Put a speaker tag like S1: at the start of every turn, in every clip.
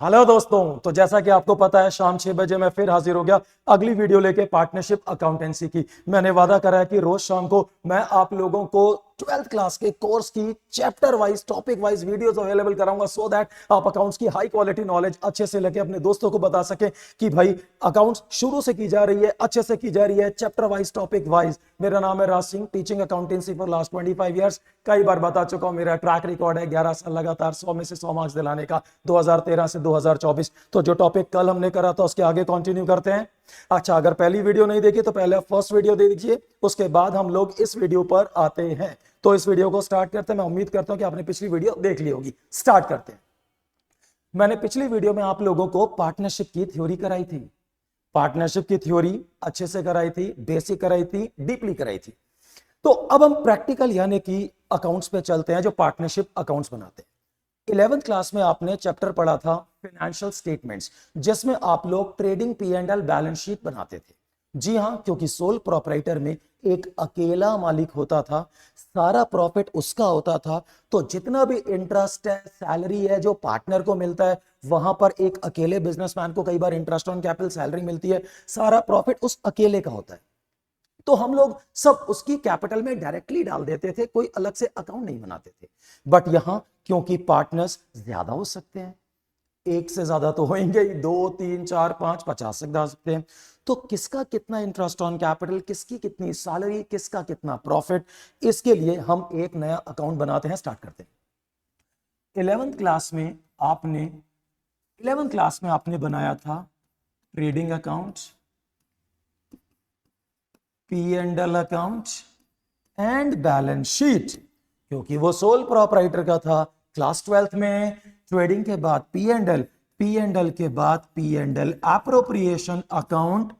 S1: Hello दोस्तों, तो जैसा कि आपको पता है शाम 6 बजे मैं फिर हाजिर हो गया अगली वीडियो लेके पार्टनरशिप अकाउंटेंसी की। मैंने वादा करा है कि रोज शाम को मैं आप लोगों को 12th क्लास के कोर्स की chapter wise topic wise videos available कराऊंगा सो दैट आप अकाउंट्स की हाई क्वालिटी नॉलेज अच्छे से लेके अपने दोस्तों को बता सके कि भाई अकाउंट्स शुरू से की जा रही है, अच्छे से की जा रही है, चैप्टर वाइज टॉपिक वाइज। मेरा नाम है Raj Singh, teaching accountancy for last 25 years. कई बार बता चुका हूं, मेरा ट्रैक रिकॉर्ड है 11 साल लगातार 100 में से 100 मार्क्स दिलाने का, 2013 से 2024। तो जो टॉपिक कल हमने करा था उसके आगे कंटिन्यू करते हैं। अच्छा, अगर पहली वीडियो नहीं देखी तो पहले फर्स्ट वीडियो दे दीजिए, उसके बाद हम लोग इस वीडियो पर आते हैं। तो इस वीडियो को स्टार्ट करते हैं। मैं उम्मीद करता हूं कि आपने पिछली वीडियो देख ली होगी। स्टार्ट करते हैं। मैंने पिछली वीडियो में आप लोगों को पार्टनरशिप की थ्योरी कराई थी। पार्टनरशिप की थ्योरी अच्छे से कराई थी, बेसिक कराई थी, डीपली कराई थी। तो अब हम प्रैक्टिकल यानी कि अकाउंट्स पे चलते हैं, जो पार्टनरशिप अकाउंट्स बनाते हैं। 11th क्लास में आपने चैप्टर पढ़ा था फाइनेंशियल स्टेटमेंट्स, जिसमें आप लोग trading P and L balance sheet बनाते थे। जी हां, क्योंकि सोल प्रोपराइटर में एक अकेला मालिक होता था, सारा प्रॉफिट उसका होता था। तो जितना भी इंटरेस्ट है, सैलरी है जो पार्टनर को मिलता है, वहां पर एक अकेले बिजनेसमैन को कई बार इंटरेस्ट ऑन कैपिटल सैलरी मिलती है, सारा प्रॉफिट उस अकेले का होता है। तो हम लोग सब उसकी कैपिटल में डायरेक्टली डाल देते थे, कोई अलग से अकाउंट नहीं बनाते थे। बट यहां क्योंकि पार्टनर्स ज्यादा हो सकते हैं, एक से ज्यादा तो होंगे ही, 2 3 4 5 50 से डाल सकते हैं। तो किसका कितना इंटरेस्ट ऑन कैपिटल, किसकी कितनी सैलरी, किसका कितना प्रॉफिट, इसके लिए हम एक नया अकाउंट बनाते हैं। स्टार्ट करते हैं। 11th क्लास में आपने 11th क्लास में आपने बनाया था trading account, P and L account and balance sheet, क्योंकि वो सोल प्रोपराइटर का था। क्लास 12th में ट्रेडिंग के बाद P and L, P and L के बाद P and L appropriation account,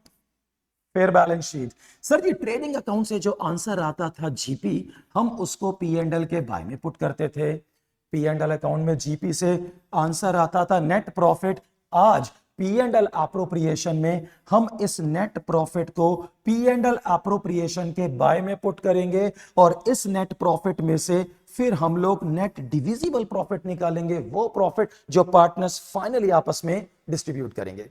S1: फिर बैलेंस शीट। सर जी, ट्रेडिंग अकाउंट से जो आंसर आता था जीपी, हम उसको पी एंड एल के बाय में पुट करते थे। पी एंड एल अकाउंट में जीपी से आंसर आता था नेट प्रॉफिट। आज पी एंड एल एप्रोप्रिएशन में हम इस नेट प्रॉफिट को पी एंड एल एप्रोप्रिएशन के बाय में पुट करेंगे, और इस नेट प्रॉफिट में से फिर हम लोग नेट डिविजिबल प्रॉफिट निकालेंगे, वो प्रॉफिट जो पार्टनर्स फाइनली आपस में डिस्ट्रीब्यूट करेंगे।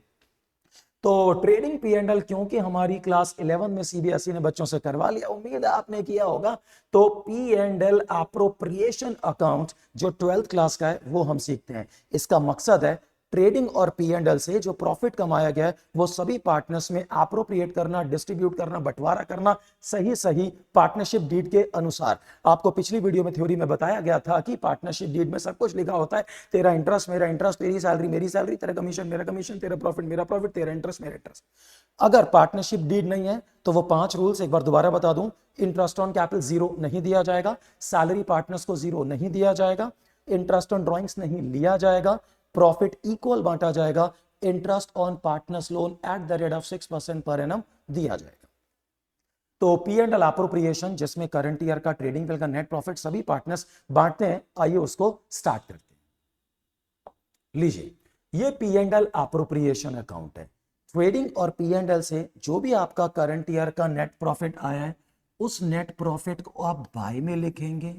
S1: तो ट्रेडिंग पी एंड एल, क्योंकि हमारी क्लास 11 में सीबीएसई ने बच्चों से करवा लिया, उम्मीद है आपने किया होगा, तो P and L appropriation account जो 12th क्लास का है वो हम सीखते हैं। इसका मकसद है ट्रेडिंग और पी एंड एल से जो प्रॉफिट कमाया गया है वो सभी पार्टनर्स में एप्रोप्रिएट करना, डिस्ट्रीब्यूट करना, बंटवारा करना, सही सही पार्टनरशिप डीड के अनुसार। आपको पिछली वीडियो में थ्योरी में बताया गया था कि पार्टनरशिप डीड में सब कुछ लिखा होता है, तेरा इंटरेस्ट मेरा इंटरेस्ट, तेरी सैलरी मेरी सैलरी, तेरा कमीशन मेरा कमीशन, तेरा प्रॉफिट मेरा प्रॉफिट, तेरा इंटरेस्ट मेरा इंटरेस्ट। अगर पार्टनरशिप डीड नहीं है तो वो 5 रूल्स एक बार दोबारा बता दूं। इंटरेस्ट ऑन कैपिटल 0 नहीं दिया जाएगा, सैलरी पार्टनर्स को 0 नहीं दिया जाएगा, इंटरेस्ट ऑन ड्रॉइंग्स नहीं लिया जाएगा, प्रॉफिट इक्वल बांटा जाएगा, interest on partners loan at the rate of 6% per annum दिया जाएगा। तो पी एंड एल एप्रोप्रिएशन, जिसमें करंट ईयर का ट्रेडिंग बिल का नेट प्रॉफिट सभी पार्टनर्स बांटते हैं, आइए उसको स्टार्ट करते हैं। लीजिए, ये P and L appropriation account है। ट्रेडिंग और पी एंड एल से जो भी आपका करंट ईयर का नेट प्रॉफिट आया है, उस नेट प्रॉफिट को आप बाय में लिखेंगे।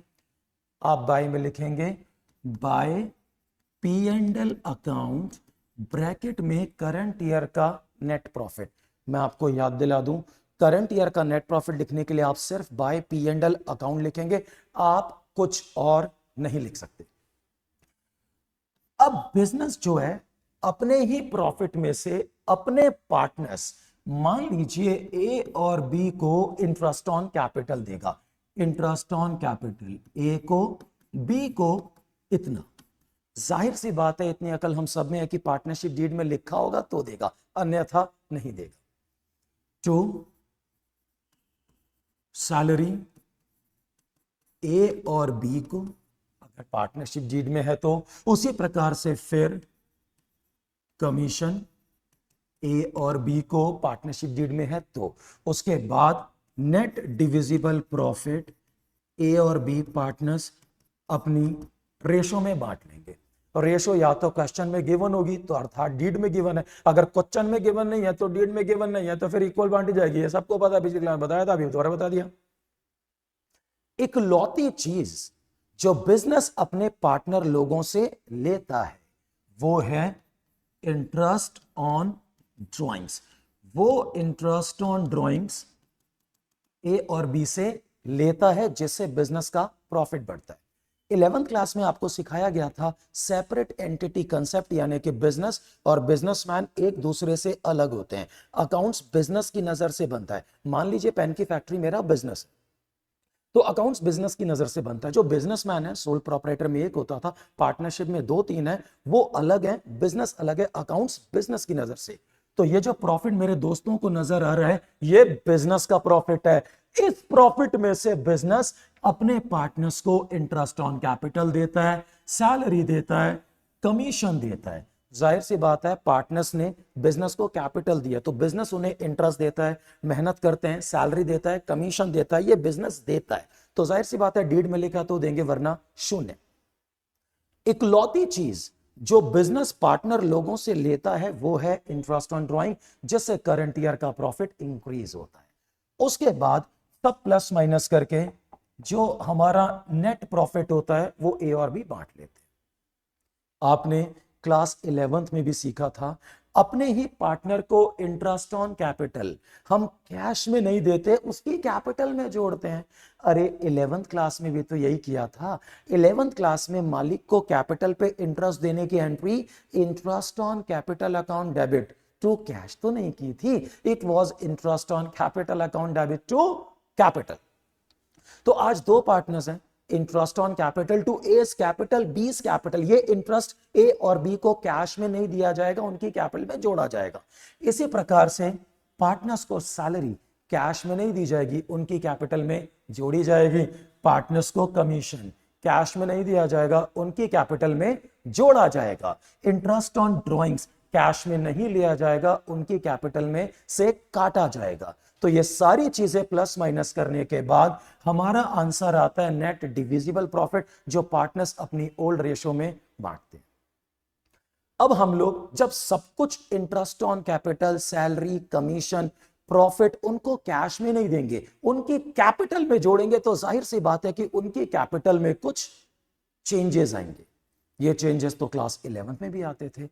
S1: आप बाय में लिखेंगे bye P and L account, bracket में करंट ईयर का नेट प्रॉफिट। मैं आपको याद दिला दूं, करंट ईयर का नेट प्रॉफिट लिखने के लिए आप सिर्फ bye P and L account लिखेंगे, आप कुछ और नहीं लिख सकते। अब बिजनेस जो है अपने ही प्रॉफिट में से अपने पार्टनर्स, मान लीजिए ए और बी को इंटरेस्ट ऑन कैपिटल देगा। इंटरेस्ट ऑन कैपिटल ए को, बी को इतना। जाहिर सी बात है, इतनी अकल हम सब में है कि पार्टनरशिप डीड में लिखा होगा तो देगा, अन्यथा नहीं देगा। टू सैलरी ए और बी को, अगर पार्टनरशिप डीड में है तो उसी प्रकार से फिर कमीशन ए और बी को पार्टनरशिप डीड में है तो, उसके बाद नेट डिविजिबल प्रॉफिट ए और बी पार्टनर्स अपनी रेशो में बांट लेंगे। और रेशो या तो क्वेश्चन में गिवन होगी तो अर्थात डीड में गिवन है, अगर क्वेश्चन में गिवन नहीं है तो डीड में गिवन नहीं है तो फिर इक्वल बांटी जाएगी। ये सबको पता है, पिछली क्लास में बताया था, अभी दोबारा बता दिया। एक लौती चीज जो बिजनेस अपने पार्टनर लोगों से लेता है वो है इंटरेस्ट ऑन ड्राइंग्स। वो इंटरेस्ट ऑन ड्राइंग्स ए और बी से लेता है जिससे बिजनेस का प्रॉफिट बढ़ता है। 11th क्लास में आपको सिखाया गया था सेपरेट एंटिटी कंसेप्ट, यानी कि बिजनेस और बिजनेसमैन एक दूसरे से अलग होते हैं। अकाउंट्स बिजनेस की नजर से बनता है। मान लीजिए पेन की फैक्ट्री मेरा बिजनेस है, तो अकाउंट्स बिजनेस की नजर से बनता है। जो बिजनेसमैन है सोल प्रोपराइटर में एक होता था, पार्टनरशिप में 2-3 है, वो अलग है, बिजनेस अलग है, अकाउंट्स बिजनेस की नजर से। तो ये जो प्रॉफिट मेरे दोस्तों को नजर आ रहा है, ये बिजनेस का प्रॉफिट है। इस प्रॉफिट में से बिजनेस अपने पार्टनर्स को इंटरेस्ट ऑन कैपिटल देता है, सैलरी देता है, कमीशन देता है। जाहिर सी बात है, पार्टनर्स ने बिजनेस को कैपिटल दिया तो बिजनेस उन्हें इंटरेस्ट देता है, मेहनत करते हैं, सैलरी देता है, कमीशन देता है, ये बिजनेस देता है। तो जाहिर सी बात है डीड में लिखा तो देंगे, वरना शून्य। इकलौती चीज जो बिजनेस पार्टनर लोगों से लेता है वो है इंटरेस्ट ऑन ड्राइंग, जिससे करंट ईयर का प्रॉफिट इंक्रीज होता है। उसके बाद सब प्लस माइनस करके जो हमारा नेट प्रॉफिट होता है वो ए और बी बांट लेते हैं। आपने क्लास 11th में भी सीखा था, अपने ही पार्टनर को इंटरेस्ट ऑन कैपिटल हम कैश में नहीं देते, उसकी कैपिटल में जोड़ते हैं। अरे 11th क्लास में भी तो यही किया था। 11th क्लास में मालिक को कैपिटल पे इंटरेस्ट देने की entry interest on capital account debit to cash तो नहीं की थी, it was interest on capital account debit to capital. तो आज दो पार्टनर्स हैं, interest on capital to A's capital B's capital. ये इंटरेस्ट ए और बी को कैश में नहीं दिया जाएगा, उनकी कैपिटल में जोड़ा जाएगा। इसी प्रकार से पार्टनर्स को सैलरी कैश में नहीं दी जाएगी, उनकी कैपिटल में जोड़ी जाएगी। पार्टनर्स को कमीशन कैश में नहीं दिया जाएगा, उनकी कैपिटल में जोड़ा जाएगा। इंटरेस्ट ऑन ड्राइंग्स कैश में नहीं लिया जाएगा, उनकी कैपिटल में से काटा जाएगा। तो ये सारी चीजें प्लस माइनस करने के बाद हमारा आंसर आता है नेट डिविजिबल प्रॉफिट, जो पार्टनर्स अपनी ओल्ड रेशो में बांटते हैं। अब हम लोग जब सब कुछ interest on capital, salary, commission, profit उनको कैश में नहीं देंगे, उनकी कैपिटल में जोड़ेंगे, तो जाहिर सी बात है कि उनकी कैपिटल में कुछ चेंजेस आएंगे। ये चेंजेस तो क्लास 11th में भी आते थे।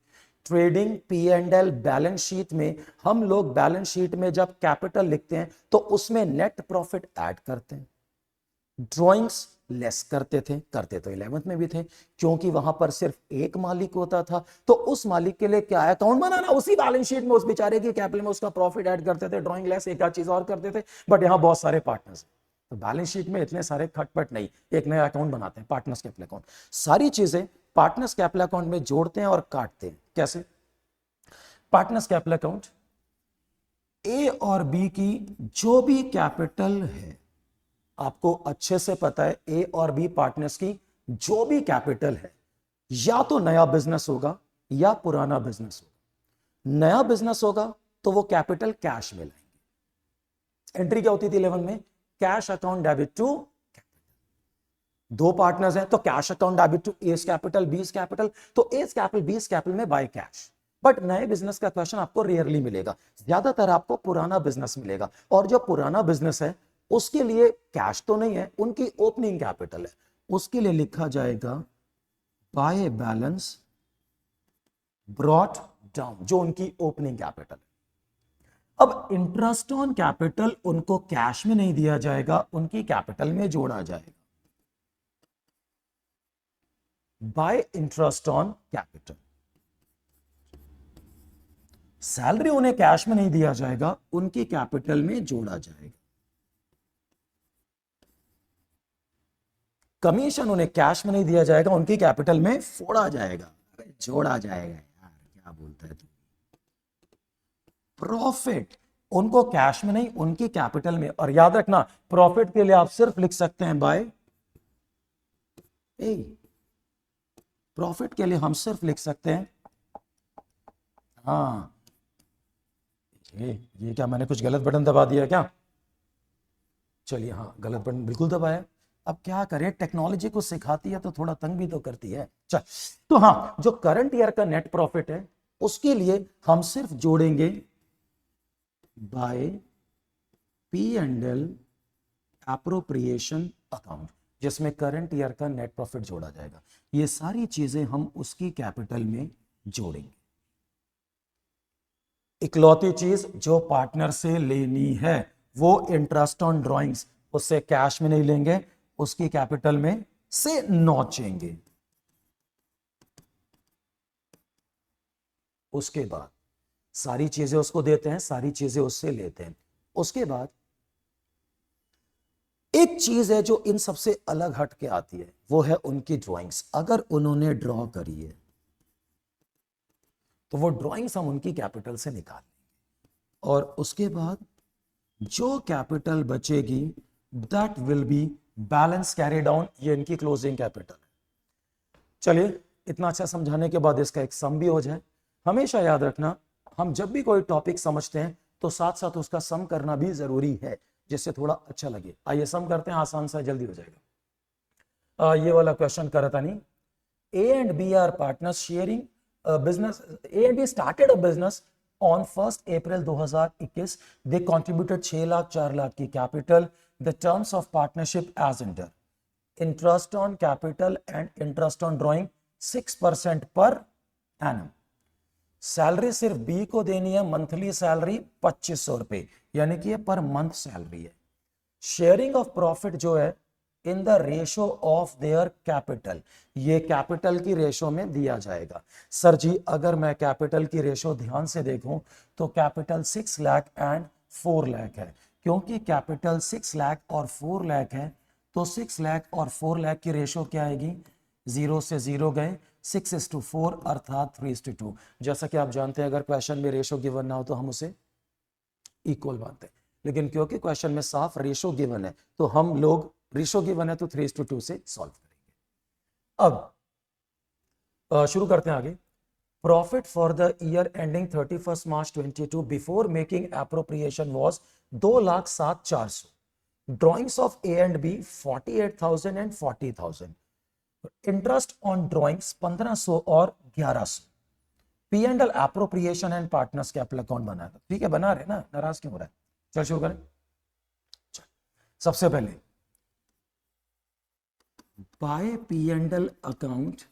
S1: ट्रेडिंग P&L बैलेंस शीट में हम लोग बैलेंस शीट में जब कैपिटल लिखते हैं तो उसमें नेट प्रॉफिट ऐड करते हैं, ड्राइंग्स लेस करते थे, करते तो 11th में भी थे, क्योंकि वहां पर सिर्फ एक मालिक होता था। तो उस मालिक के लिए क्या अकाउंट बनाना, उसी बैलेंस शीट में उस बेचारे की कैपिटल में उसका प्रॉफिट ऐड करते थे, ड्राइंग लेस एक आध चीज और करते थे। बट यहां बहुत सारे पार्टनर्स, तो बैलेंस शीट में इतने सारे खटपट नहीं, एक नया अकाउंट बनाते हैं पार्टनर्स कैपिटल अकाउंट। सारी चीजें पार्टनर्स कैपिटल अकाउंट में जोड़ते हैं और काटते हैं। कैसे? पार्टनर्स कैपिटल अकाउंट, ए और बी की जो भी कैपिटल है, आपको अच्छे से पता है ए और बी पार्टनर्स की जो भी कैपिटल है, या तो नया बिजनेस होगा या पुराना बिजनेस होगा। नया बिजनेस होगा तो वो कैपिटल कैश में लाएंगे। एंट्री क्या होती थी 11 में? Cash account debit to capital. दो पार्टनर्स हैं तो cash account debit to A's capital B's capital, तो एस कैपिटल बीस कैपिटल में बाय कैश। बट नए बिजनेस का क्वेश्चन आपको रेयरली मिलेगा, ज्यादातर आपको पुराना बिजनेस मिलेगा। और जो पुराना बिजनेस है उसके लिए कैश तो नहीं है, उनकी ओपनिंग कैपिटल है, उसके लिए लिखा जाएगा बाय बैलेंस ब्रॉट डाउन, जो उनकी ओपनिंग कैपिटल है। अब इंटरेस्ट ऑन कैपिटल उनको कैश में नहीं दिया जाएगा, उनकी कैपिटल में जोड़ा जाएगा bye interest on capital. Salary उन्हें कैश में नहीं दिया जाएगा, उनकी कैपिटल में जोड़ा जाएगा। कमीशन उन्हें कैश में नहीं दिया जाएगा, उनकी कैपिटल में फोड़ा जाएगा, जोड़ा जाएगा। यार क्या बोलता है तू? प्रॉफिट उनको कैश में नहीं, उनकी कैपिटल में। और याद रखना, प्रॉफिट के लिए आप सिर्फ लिख सकते हैं बाय ए। प्रॉफिट के लिए हम सिर्फ लिख सकते हैं, हाँ ये क्या मैंने कुछ गलत बटन दबा दिया क्या? चलिए, हाँ गलत बटन बिल्कुल दबाया। अब क्या करें, टेक्नोलॉजी को सिखाती है तो थोड़ा तंग भी तो करती है। चल, तो हाँ, जो करंट ईयर का नेट प्रॉफिट है उसके लिए हम सिर्फ जोड़ेंगे बाय P&L एप्रोप्रिएशन अकाउंट, जिसमें करंट ईयर का नेट प्रॉफिट जोड़ा जाएगा। ये सारी चीजें हम उसकी कैपिटल में जोड़ेंगे। इकलौती चीज जो पार्टनर से लेनी है वो इंटरेस्ट ऑन ड्राइंग्स, उससे कैश में नहीं लेंगे, उसकी कैपिटल में से नोचेंगे। उसके बाद सारी चीजें उसको देते हैं, सारी चीजें उससे लेते हैं। उसके बाद एक चीज है जो इन सबसे अलग हट के आती है, वो है उनकी ड्राइंग्स। अगर उन्होंने ड्रॉ करी है तो वो ड्राइंग्स हम उनकी कैपिटल से निकाल लेंगे, और उसके बाद जो कैपिटल बचेगी that will be balance carry down, ये इनकी क्लोजिंग कैपिटल है। चलिए, इतना अच्छा समझाने के बाद इसका एक सम भी हो जाए। हमेशा याद रखना, हम जब भी कोई टॉपिक समझते हैं तो साथ साथ उसका सम करना भी जरूरी है, जिससे थोड़ा अच्छा लगे। आइए सम करते हैं, आसान सा, जल्दी हो जाएगा। ये वाला क्वेश्चन करा था नहीं, A and B are partners sharing a business. A and B started a business on 1st April 2021. They contributed 6 lakh 4 lakh की capital. The terms of partnership as under: interest on capital and interest on drawing 6% per annum. Salary सिर्फ B को देनी है, monthly salary 2500 रुपए, यानी कि ये per month salary है। शेयरिंग ऑफ प्रॉफिट जो है in the ratio of their capital, ये कैपिटल की रेशो में दिया जाएगा। सर जी, अगर मैं कैपिटल की रेशो ध्यान से देखूं तो कैपिटल 6 लाख एंड 4 लाख है। क्योंकि कैपिटल 6 लाख और 4 लाख है तो 6 लाख और 4 लाख की रेशो क्या आएगी, 0 से 0 गए, 6:4 अर्थात 3:2। जैसा कि आप जानते हैं, अगर क्वेश्चन में रेशो गिवन ना हो तो हम उसे इक्वल मानते हैं, लेकिन क्योंकि क्वेश्चन में साफ रेशो गिवन है तो हम लोग, रेशो गिवन है तो 3:2 से सॉल्व करेंगे। अब शुरू करते हैं आगे। Profit for the year ending 31 March 22 before making appropriation was 2,07,400। Drawings of A and B 48,000 and 40,000। Interest on drawings 1500 और 1100। P and L appropriation and partners capital account बनाया। ठीक है, बना रहे ना, नाराज क्यों हो रहा है? चल शुरू करें। सबसे पहले bye P and L account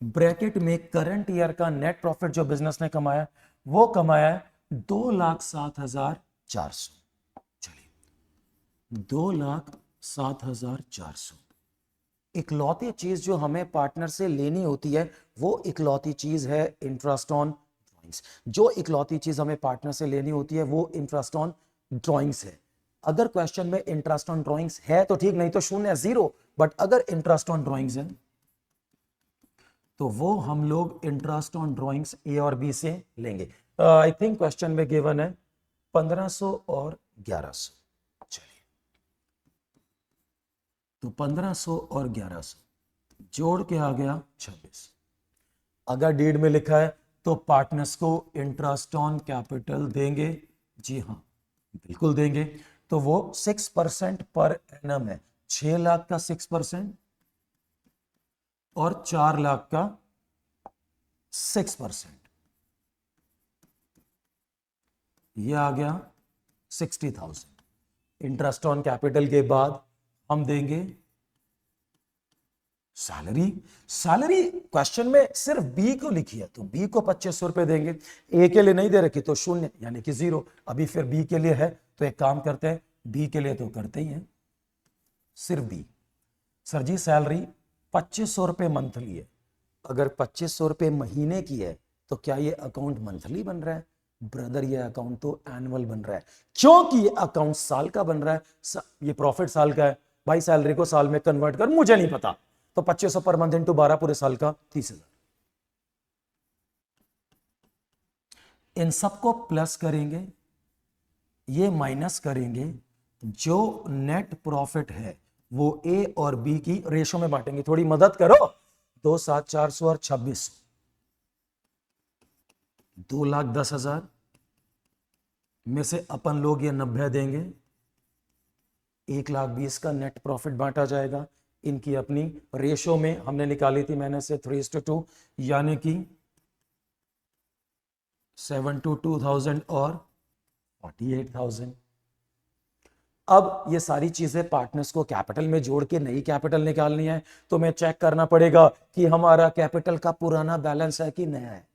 S1: bracket में करंट ईयर का नेट प्रॉफिट जो बिजनेस ने कमाया वो कमाया 2,07,400। चलिए, 2,07,400। इकलौती चीज जो हमें पार्टनर से लेनी होती है वो इकलौती चीज है इंटरेस्ट ऑन ड्राइंग्स। जो इकलौती चीज हमें पार्टनर से लेनी होती है वो इंटरेस्ट ऑन ड्राइंग्स है। अगर क्वेश्चन में इंटरेस्ट ऑन ड्राइंग्स है तो ठीक, नहीं तो शून्य, 0। बट अगर इंटरेस्ट ऑन ड्राइंग्स है तो वो हम लोग इंटरेस्ट ऑन ड्राइंग्स ए और बी से लेंगे। आई थिंक क्वेश्चन में गिवन है 1500 और 1100। चलिए, तो 1500 और 1100 जोड़ के आ गया 26। अगर डीड में लिखा है तो पार्टनर्स को इंटरेस्ट ऑन कैपिटल देंगे, जी हाँ बिल्कुल देंगे। तो वो 6% पर एनम है, 6 लाख का 6% और 4 लाख का 6%, ये आ गया 60,000। इंटरेस्ट ऑन कैपिटल के बाद हम देंगे सैलरी। सैलरी क्वेश्चन में सिर्फ बी को लिखी है तो बी को 2500 रुपए देंगे, ए के लिए नहीं दे रखी तो शून्य यानी कि 0। अभी फिर बी के लिए है तो एक काम करते हैं, बी के लिए तो करते ही हैं, सिर्फ बी। सर जी सैलरी 2500 रुपए मंथली है, अगर 2500 रुपए महीने की है तो क्या ये अकाउंट मंथली बन रहा है? ब्रदर ये अकाउंट तो एनुअल बन रहा है, क्योंकि ये अकाउंट साल का बन रहा है। ये प्रॉफिट साल का है भाई, सैलरी को साल में कन्वर्ट कर, मुझे नहीं पता, तो 2500 पर मंथ इंटू 12 पूरे साल का 30,000। इन सबको प्लस करेंगे, ये माइनस करेंगे, जो नेट प्रॉफिट है वो ए और बी की रेशो में बांटेंगे। थोड़ी मदद करो, 2,07,400 और 26, 2,10,000 में से अपन लोग ये 90 देंगे, 1,20,000 का नेट प्रॉफिट बांटा जाएगा। इनकी अपनी रेशो में हमने निकाली थी मैंने से 3:2, यानी कि 72,000 और 48,000। अब ये सारी चीजें पार्टनर्स को कैपिटल में जोड़ के नई कैपिटल निकालनी है, तो मैं चेक करना पड़ेगा कि हमारा कैपिटल का पुराना बैलेंस है कि नया है।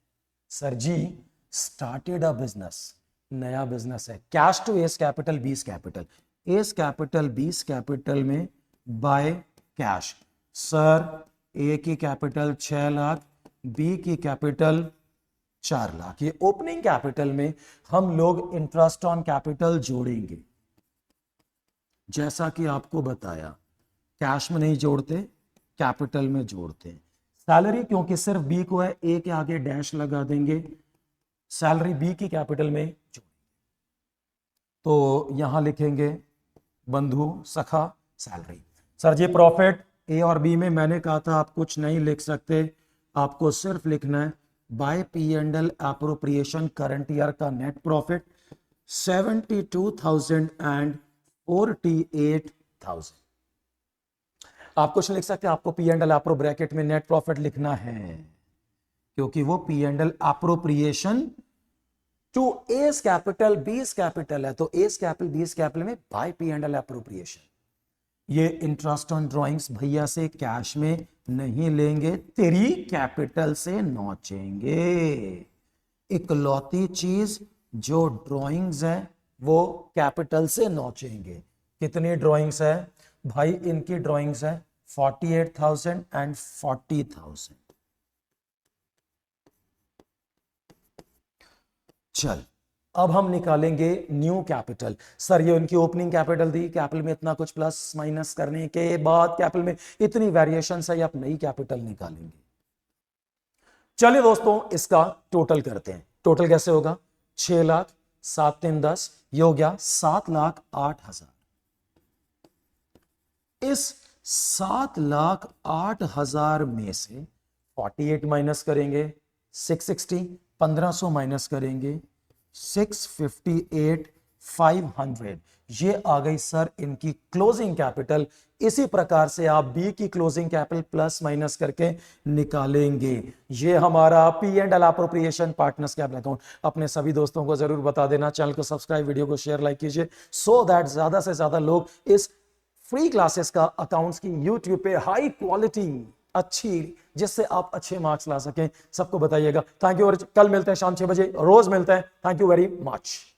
S1: Sir ji started a business, नया बिजनेस है। Cash to A's capital B's capital, A's capital B's capital में बाय कैश। सर ए की कैपिटल 6 लाख, बी की कैपिटल 4 लाख। ये ओपनिंग कैपिटल में हम लोग इंटरेस्ट ऑन कैपिटल जोड़ेंगे, जैसा कि आपको बताया। कैश में नहीं जोड़ते, कैपिटल में जोड़ते हैं। सैलरी क्योंकि सिर्फ बी को है, ए के आगे डैश लगा देंगे, सैलरी बी की कैपिटल में जोड़ेंगे। तो यहां लिखेंगे बंधु सखा सैलरी। सर जी प्रॉफिट ए और बी में मैंने कहा था आप कुछ नहीं लिख सकते, आपको सिर्फ लिखना है by P and L appropriation current year का नेट प्रॉफिट 72,048,000। आप कुछ लिख सकते हैं, आपको P and L appro bracket में नेट प्रॉफिट लिखना है, क्योंकि वो P and L appropriation to A's capital B's capital है। तो एस कैपिटल बीस कैपिटल में by P and L appropriation. ये इंटरेस्ट ऑन ड्राइंग्स भैया से कैश में नहीं लेंगे, तेरी कैपिटल से नोचेंगे। इकलौती चीज जो ड्राइंग्स है वो कैपिटल से नोचेंगे। कितनी ड्राइंग्स है भाई? इनकी ड्राइंग्स है 48,000 एंड 40,000। चल अब हम निकालेंगे न्यू कैपिटल। सर ये उनकी ओपनिंग कैपिटल थी, कैपिटल में इतना कुछ प्लस माइनस करने के बाद कैपिटल में इतनी वेरिएशन है, आप नई कैपिटल निकालेंगे। चलिए दोस्तों इसका टोटल करते हैं। टोटल कैसे होगा? 6 लाख 7 3 10, ये हो गया 7,08,000। इस 7,08,000 में से 48 माइनस करेंगे 660, 1500 माइनस करेंगे 658,500। ये आ गई सर इनकी क्लोजिंग कैपिटल। इसी प्रकार से आप बी की क्लोजिंग कैपिटल प्लस माइनस करके निकालेंगे। ये हमारा P and L appropriation partners capital account. अपने सभी दोस्तों को जरूर बता देना, चैनल को सब्सक्राइब, वीडियो को शेयर लाइक कीजिए, सो दैट ज्यादा से ज्यादा लोग इस फ्री क्लासेस का अकाउंट्स की यूट्यूब पे हाई क्वालिटी अच्छी, जिससे आप अच्छे मार्क्स ला सकें, सबको बताइएगा। Thank you. और कल मिलते हैं शाम 6 बजे, रोज मिलते हैं। Thank you very much.